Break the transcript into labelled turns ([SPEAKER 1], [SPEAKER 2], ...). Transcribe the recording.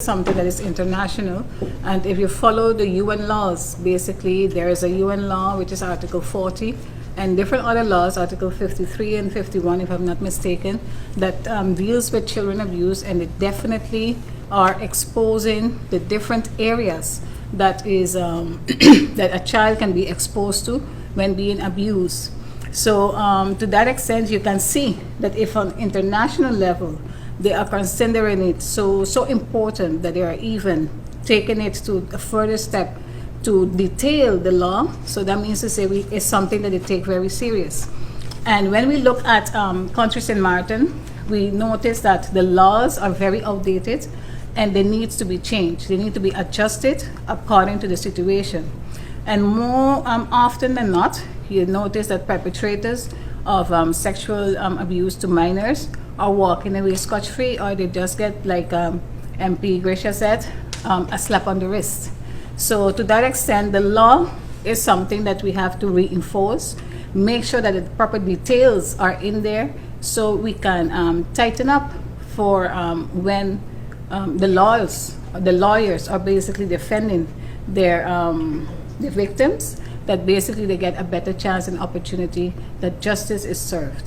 [SPEAKER 1] something that is international, and if you follow the UN laws, basically there is a UN law which is Article 40, and different other laws, Article 53 and 51 if I'm not mistaken, that deals with children abuse, and it definitely are exposing the different areas that is that a child can be exposed to when being abused. So to that extent, you can see that if on international level they are considering it so important that they are even taking it to a further step to detail the law. So that means to say it's something that they take very serious. And when we look at country St.Maarten, we notice that the laws are very outdated and they need to be changed. They need to be adjusted according to the situation. And more often than not, you notice that perpetrators of sexual abuse to minors are walking away scotch-free, or they just get, like MP Grisha said, a slap on the wrist. So to that extent, the law is something that we have to reinforce, make sure that the proper details are in there so we can tighten up for when the lawyers are basically defending their the victims, that basically they get a better chance and opportunity that justice is served.